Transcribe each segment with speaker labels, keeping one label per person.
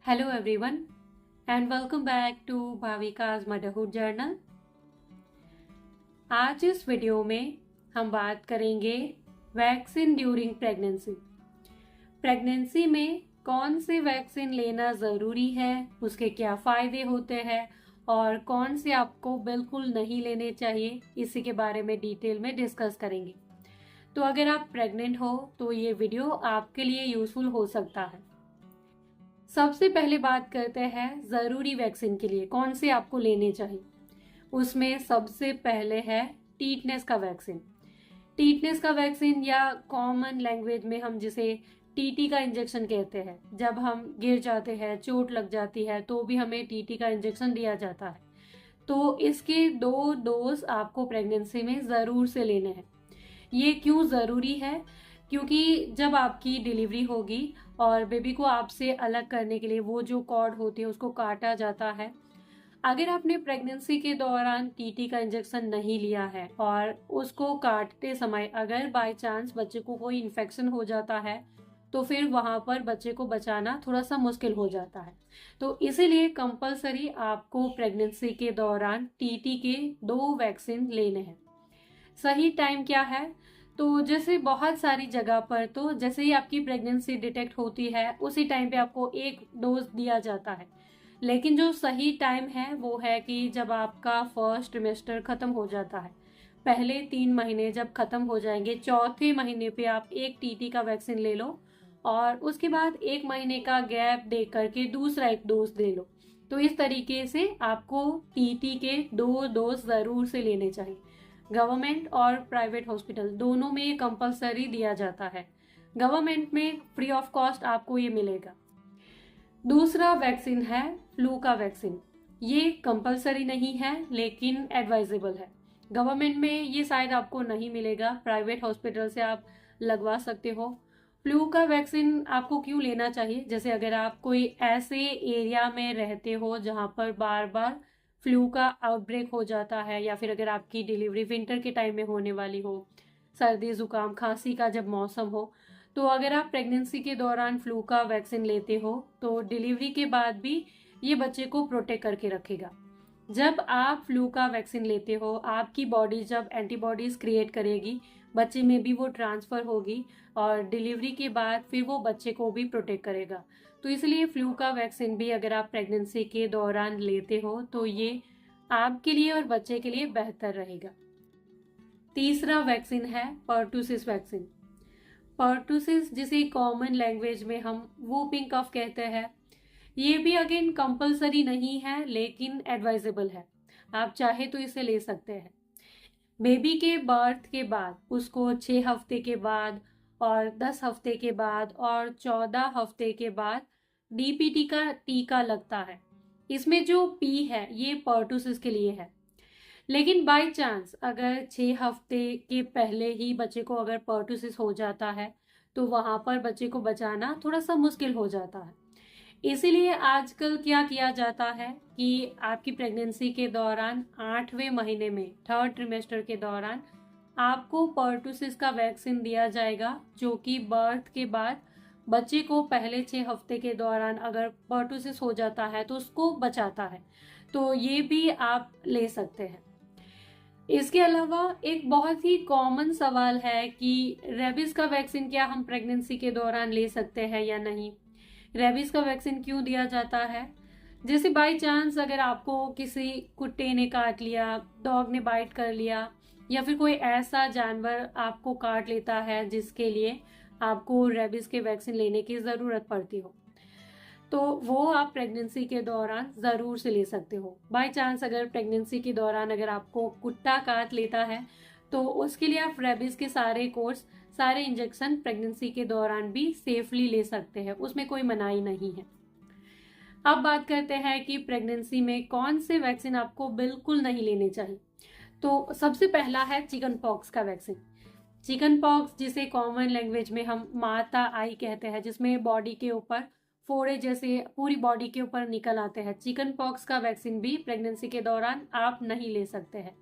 Speaker 1: Hello everyone and welcome back to Bhavika's Motherhood Journal. आज इस video में हम बात करेंगे वैक्सीन ड्यूरिंग प्रेगनेंसी। प्रेगनेंसी में कौन से वैक्सीन लेना ज़रूरी है, उसके क्या फ़ायदे होते हैं और कौन से आपको बिल्कुल नहीं लेने चाहिए, इसी के बारे में डिटेल में डिस्कस करेंगे। तो अगर आप प्रेग्नेंट हो तो ये वीडियो आपके लिए यूज़फुल हो सकता है। सबसे पहले बात करते हैं ज़रूरी वैक्सीन के लिए कौन से आपको लेने चाहिए। उसमें सबसे पहले है टीटनेस का वैक्सीन। टीटनेस का वैक्सीन या कॉमन लैंग्वेज में हम जिसे टीटी का इंजेक्शन कहते हैं। जब हम गिर जाते हैं, चोट लग जाती है तो भी हमें टीटी का इंजेक्शन दिया जाता है। तो इसके 2 डोज आपको प्रेगनेंसी में ज़रूर से लेने हैं। ये क्यों ज़रूरी है? क्योंकि जब आपकी डिलीवरी होगी और बेबी को आपसे अलग करने के लिए वो जो कॉर्ड होती है उसको काटा जाता है। अगर आपने प्रेगनेंसी के दौरान टीटी का इंजेक्शन नहीं लिया है और उसको काटते समय अगर बाय चांस बच्चे को कोई इन्फेक्शन हो जाता है तो फिर वहाँ पर बच्चे को बचाना थोड़ा सा मुश्किल हो जाता है। तो इसीलिए कंपलसरी आपको प्रेगनेंसी के दौरान टीटी के 2 वैक्सीन लेने हैं। सही टाइम क्या है? तो जैसे बहुत सारी जगह पर तो जैसे ही आपकी प्रेगनेंसी डिटेक्ट होती है उसी टाइम पे आपको 1 डोज दिया जाता है। लेकिन जो सही टाइम है वो है कि जब आपका फर्स्ट ट्रिमेस्टर खत्म हो जाता है, पहले 3 महीने जब खत्म हो जाएंगे, चौथे महीने पे आप एक टीटी का वैक्सीन ले लो और उसके बाद 1 महीने का गैप दे करके दूसरा 1 डोज ले लो। तो इस तरीके से आपको टीटी के 2 डोज ज़रूर से लेने चाहिए। गवर्नमेंट और प्राइवेट हॉस्पिटल दोनों में ये कंपलसरी दिया जाता है। गवर्नमेंट में फ्री ऑफ कॉस्ट आपको ये मिलेगा। दूसरा वैक्सीन है फ्लू का वैक्सीन। ये कंपलसरी नहीं है लेकिन एडवाइजेबल है। गवर्नमेंट में ये शायद आपको नहीं मिलेगा, प्राइवेट हॉस्पिटल से आप लगवा सकते हो। फ्लू का वैक्सीन आपको क्यों लेना चाहिए? जैसे अगर आप कोई ऐसे एरिया में रहते हो जहाँ पर बार बार फ्लू का आउटब्रेक हो जाता है, या फिर अगर आपकी डिलीवरी विंटर के टाइम में होने वाली हो, सर्दी जुकाम खांसी का जब मौसम हो, तो अगर आप प्रेगनेंसी के दौरान फ्लू का वैक्सीन लेते हो तो डिलीवरी के बाद भी ये बच्चे को प्रोटेक्ट करके रखेगा। जब आप फ्लू का वैक्सीन लेते हो आपकी बॉडी जब एंटीबॉडीज क्रिएट करेगी, बच्चे में भी वो ट्रांसफ़र होगी और डिलीवरी के बाद फिर वो बच्चे को भी प्रोटेक्ट करेगा। तो इसलिए फ्लू का वैक्सीन भी अगर आप प्रेगनेंसी के दौरान लेते हो तो ये आपके लिए और बच्चे के लिए बेहतर रहेगा। तीसरा वैक्सीन है पर्टुसिस वैक्सीन। पर्टुसिस जिसे कॉमन लैंग्वेज में हम वूपिंग कफ कहते हैं। ये भी अगेन कंपलसरी नहीं है लेकिन एडवाइजेबल है। आप चाहे तो इसे ले सकते हैं। बेबी के बर्थ के बाद उसको 6 हफ्ते के बाद और 10 हफ्ते के बाद और 14 हफ्ते के बाद डीपीटी का टीका लगता है। इसमें जो पी है ये पर्टुसिस के लिए है। लेकिन बाय चांस अगर 6 हफ्ते के पहले ही बच्चे को अगर पर्टुसिस हो जाता है तो वहाँ पर बच्चे को बचाना थोड़ा सा मुश्किल हो जाता है। इसीलिए आजकल क्या किया जाता है कि आपकी प्रेगनेंसी के दौरान 8वें महीने में 3rd ट्रिमेस्टर के दौरान आपको पर्टुसिस का वैक्सीन दिया जाएगा, जो कि बर्थ के बाद बच्चे को पहले 6 हफ्ते के दौरान अगर पर्टुसिस हो जाता है तो उसको बचाता है। तो ये भी आप ले सकते हैं। इसके अलावा एक बहुत ही कॉमन सवाल है कि रेबीज का वैक्सीन क्या हम प्रेगनेंसी के दौरान ले सकते हैं या नहीं। रेबीज का वैक्सीन क्यों दिया जाता है? जैसे बाय चांस अगर आपको किसी कुत्ते ने काट लिया, डॉग ने बाइट कर लिया, या फिर कोई ऐसा जानवर आपको काट लेता है जिसके लिए आपको रेबीज के वैक्सीन लेने की ज़रूरत पड़ती हो, तो वो आप प्रेगनेंसी के दौरान ज़रूर से ले सकते हो। बाय चांस अगर प्रेगनेंसी के दौरान अगर आपको कुत्ता काट लेता है तो उसके लिए आप रेबीज के सारे कोर्स, सारे इंजेक्शन प्रेगनेंसी के दौरान भी सेफली ले सकते हैं, उसमें कोई मनाही नहीं है। अब बात करते हैं कि प्रेगनेंसी में कौन से वैक्सीन आपको बिल्कुल नहीं लेने चाहिए। तो सबसे पहला है चिकन पॉक्स का वैक्सीन। चिकन पॉक्स जिसे कॉमन लैंग्वेज में हम माता आई कहते हैं, जिसमें बॉडी के ऊपर फोड़े जैसे पूरी बॉडी के ऊपर निकल आते हैं, चिकन पॉक्स का वैक्सीन भी प्रेगनेंसी के दौरान आप नहीं ले सकते हैं।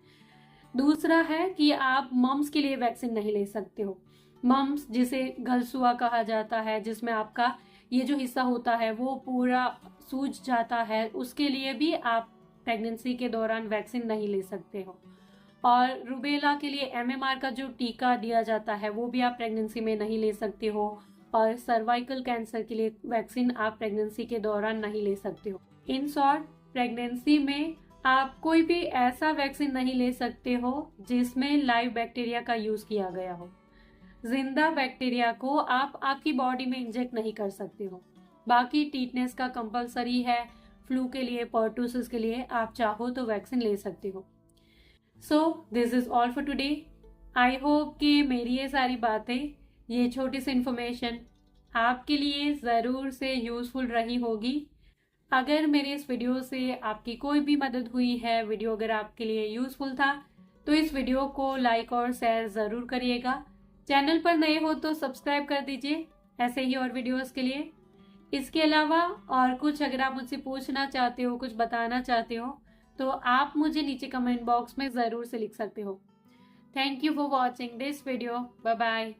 Speaker 1: दूसरा है कि आप मम्स के लिए वैक्सीन नहीं ले सकते हो। मम्स जिसे गलसुआ कहा जाता है, जिसमें आपका ये जो हिस्सा होता है वो पूरा सूज जाता है उसके लिए भी आप प्रेगनेंसी के दौरान वैक्सीन नहीं ले सकते हो। और रूबेला के लिए MMR का जो टीका दिया जाता है वो भी आप प्रेगनेंसी में नहीं ले सकते हो। और सर्वाइकल कैंसर के लिए वैक्सीन आप प्रेगनेंसी के दौरान नहीं ले सकते हो। इन शॉर्ट, प्रेगनेंसी में आप कोई भी ऐसा वैक्सीन नहीं ले सकते हो जिसमें लाइव बैक्टीरिया का यूज किया गया हो। जिंदा बैक्टीरिया को आप आपकी बॉडी में इंजेक्ट नहीं कर सकते हो। बाकी टीटनेस का कंपलसरी है, फ्लू के लिए, पर्टूसिस के लिए आप चाहो तो वैक्सीन ले सकते हो। So this is all for today. I hope कि मेरी ये सारी बातें, ये छोटी सी इन्फॉर्मेशन आपके लिए ज़रूर से यूज़फुल रही होगी। अगर मेरे इस वीडियो से आपकी कोई भी मदद हुई है, वीडियो अगर आपके लिए यूज़फुल था, तो इस वीडियो को लाइक और शेयर ज़रूर करिएगा। चैनल पर नए हो तो सब्सक्राइब कर दीजिए ऐसे ही और वीडियोस के लिए। इसके अलावा और कुछ अगर आप मुझसे पूछना चाहते हो, कुछ बताना चाहते हो, तो आप मुझे नीचे कमेंट बॉक्स में ज़रूर से लिख सकते हो। Thank you for watching this video. Bye bye.